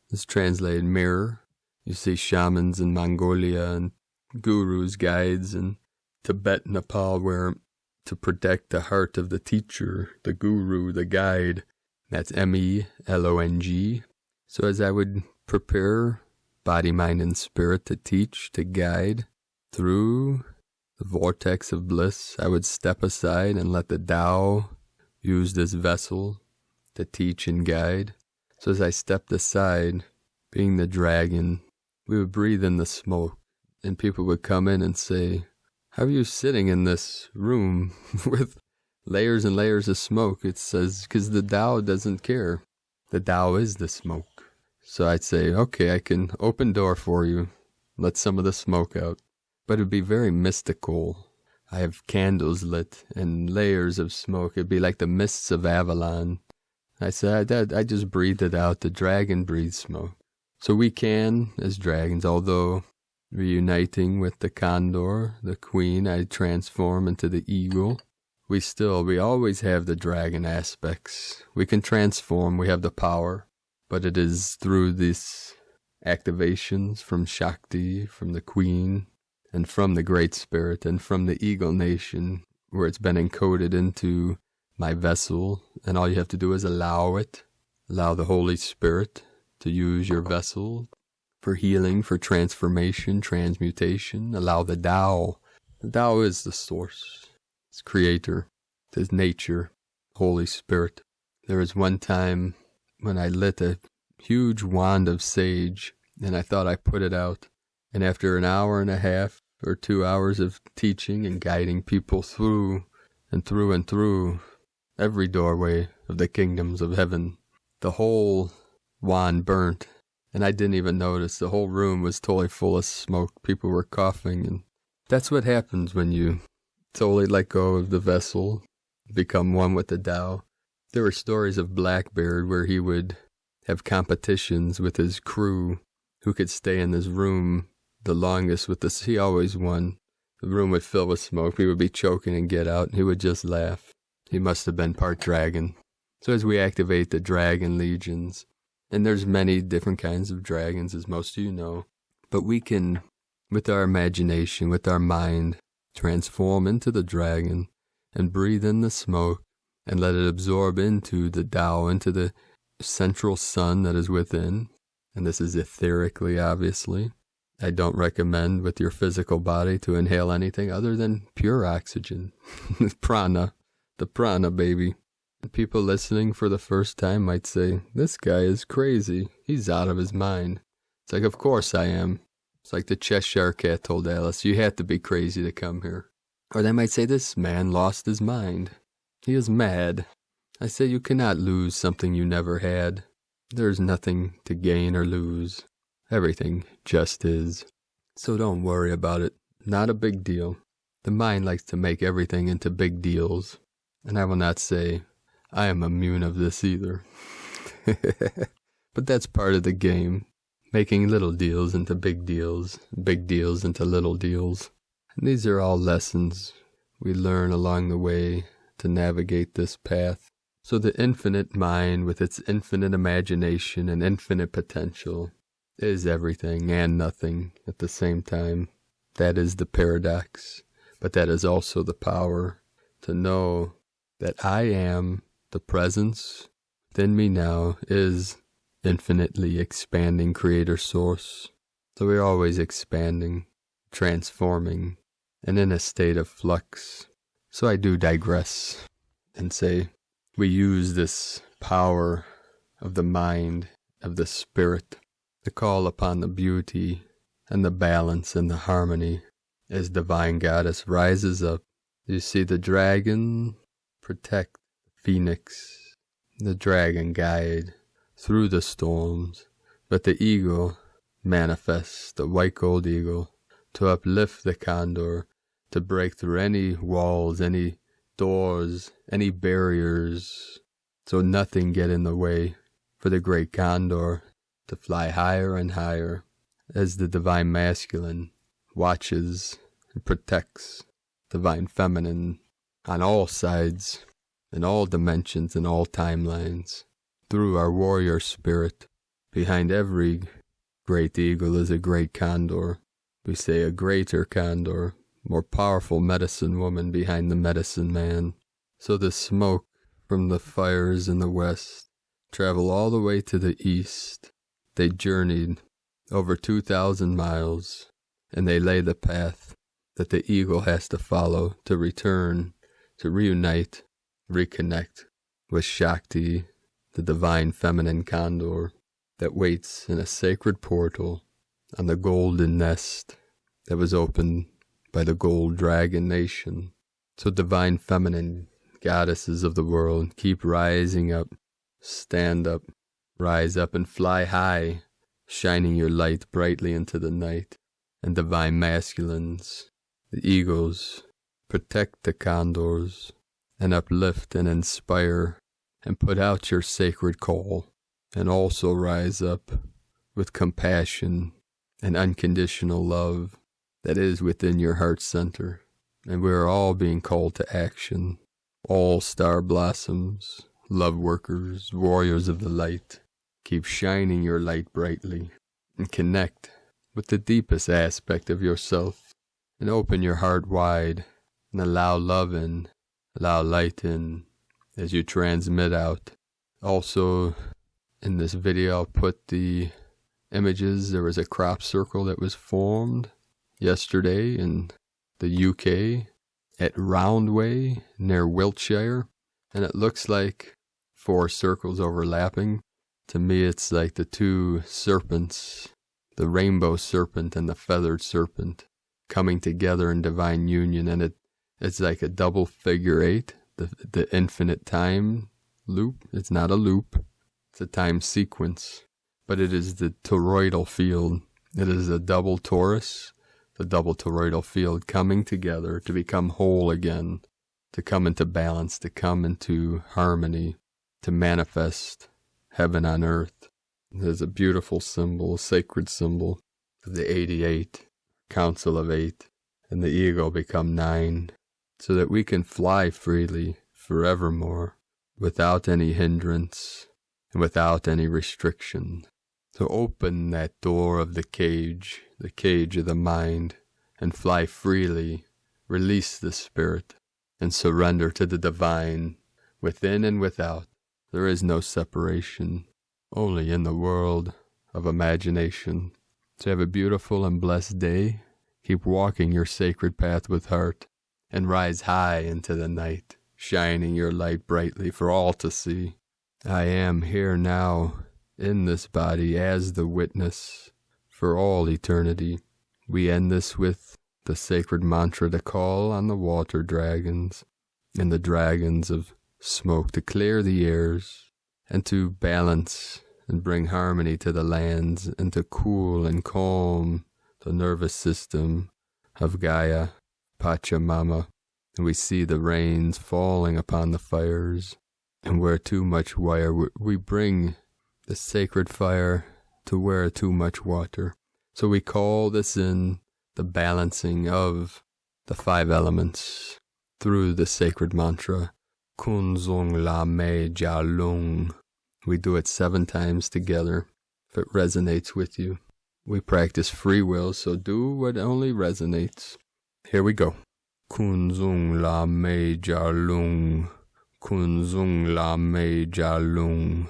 is translated mirror, you see shamans in Mongolia and gurus, guides in Tibet, Nepal, wear to protect the heart of the teacher, the guru, the guide. That's MELONG. So as I would prepare body, mind, and spirit to teach, to guide through the vortex of bliss, I would step aside and let the Tao use this vessel to teach and guide. So as I stepped aside, being the dragon, we would breathe in the smoke, and people would come in and say, "How are you sitting in this room with layers and layers of smoke?" It says, because the Tao doesn't care. The Tao is the smoke. So I'd say, okay, I can open door for you, let some of the smoke out. But it'd be very mystical. I have candles lit and layers of smoke. It'd be like the mists of Avalon. I said, I just breathed it out. The dragon breathes smoke. So we can, as dragons, although reuniting with the condor, the queen, I transform into the eagle. We always have the dragon aspects. We can transform, we have the power, but it is through these activations from Shakti, from the queen, and from the Great Spirit, and from the Eagle Nation, where it's been encoded into my vessel, and all you have to do is allow the Holy Spirit to use your vessel for healing, for transformation, transmutation. Allow the Tao. The Tao is the source. It's creator. It's nature. Holy Spirit. There was one time when I lit a huge wand of sage, and I thought I put it out. And after an hour and a half or 2 hours of teaching and guiding people through and through and through every doorway of the kingdoms of heaven, the whole wand burnt, and I didn't even notice. The whole room was totally full of smoke. People were coughing, and that's what happens when you totally let go of the vessel, become one with the Tao. There were stories of Blackbeard where he would have competitions with his crew who could stay in this room the longest with this. He always won. The room would fill with smoke. He would be choking and get out, and he would just laugh. He must have been part dragon. So as we activate the dragon legions, and there's many different kinds of dragons, as most of you know, but we can, with our imagination, with our mind, transform into the dragon and breathe in the smoke and let it absorb into the Tao, into the central sun that is within. And this is etherically, obviously. I don't recommend with your physical body to inhale anything other than pure oxygen. Prana. The prana, baby. People listening for the first time might say, this guy is crazy. He's out of his mind. It's like, of course I am. It's like the Cheshire Cat told Alice, you had to be crazy to come here. Or they might say, this man lost his mind. He is mad. I say, you cannot lose something you never had. There's nothing to gain or lose. Everything just is. So don't worry about it. Not a big deal. The mind likes to make everything into big deals. And I will not say, I am immune of this either. But that's part of the game. Making little deals into big deals into little deals. And these are all lessons we learn along the way to navigate this path. So the infinite mind with its infinite imagination and infinite potential is everything and nothing at the same time. That is the paradox. But that is also the power to know that I am. The presence within me now is infinitely expanding creator source. So we're always expanding, transforming, and in a state of flux. So I do digress and say we use this power of the mind, of the spirit, to call upon the beauty and the balance and the harmony as Divine Goddess rises up. You see the dragon protect Phoenix, the dragon guide through the storms, but the eagle manifests, the white gold eagle, to uplift the condor, to break through any walls, any doors, any barriers, so nothing get in the way for the great condor to fly higher and higher as the divine masculine watches and protects divine feminine on all sides, in all dimensions, in all timelines, through our warrior spirit. Behind every great eagle is a great condor. We say a greater condor, more powerful medicine woman behind the medicine man. So the smoke from the fires in the west travel all the way to the east. They journeyed over 2,000 miles, and they lay the path that the eagle has to follow to return, to reunite, reconnect with Shakti, the divine feminine condor that waits in a sacred portal on the golden nest that was opened by the gold dragon nation. So divine feminine goddesses of the world, keep rising up, stand up, rise up and fly high, shining your light brightly into the night. And divine masculines, the eagles, protect the condors and uplift and inspire and put out your sacred call, and also rise up with compassion and unconditional love that is within your heart center. And we are all being called to action, all star blossoms, love workers, warriors of the light. Keep shining your light brightly and connect with the deepest aspect of yourself, and open your heart wide and allow love in, allow light in as you transmit out. Also, in this video, I'll put the images. There was a crop circle that was formed yesterday in the UK at Roundway near Wiltshire, and it looks like 4 circles overlapping. To me, it's like the 2 serpents, the rainbow serpent and the feathered serpent, coming together in divine union, and it's like a double figure 8, the infinite time loop. It's not a loop, it's a time sequence, but it is the toroidal field. It is a double torus, the double toroidal field coming together to become whole again, to come into balance, to come into harmony, to manifest heaven on earth. There's a beautiful symbol, a sacred symbol of the 88, Council of 8, and the ego become 9, so that we can fly freely forevermore without any hindrance and without any restriction. To open that door of the cage of the mind, and fly freely, release the spirit, and surrender to the divine within and without. There is no separation, only in the world of imagination. So have a beautiful and blessed day. Keep walking your sacred path with heart, and rise high into the night, shining your light brightly for all to see. I am here now in this body as the witness for all eternity. We end this with the sacred mantra to call on the water dragons and the dragons of smoke to clear the airs and to balance and bring harmony to the lands, and to cool and calm the nervous system of Gaia, Pachamama. And we see the rains falling upon the fires, and where too much wire, we bring the sacred fire to where too much water. So we call this in the balancing of the 5 elements through the sacred mantra, Kun Zung La Me Ja Lung. We do it 7 times together if it resonates with you. We practice free will, so do what only resonates. Here we go. Kun Zung La Me Ja Lung. Kun Zung La Me Ja Lung.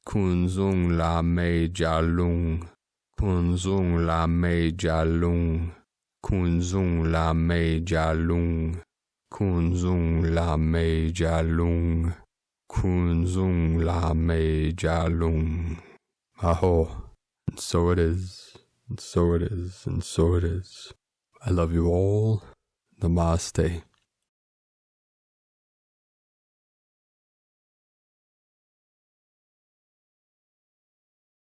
Kun Zung La Me Ja Lung. Kun Zung La Me Ja Lung. Kun Zung La Me Ja Lung. Kun Zung La Me Ja Lung. Kun Zung La Me Ja Lung. Aho. And so it is, and so it is, and so it is. I love you all. Namaste.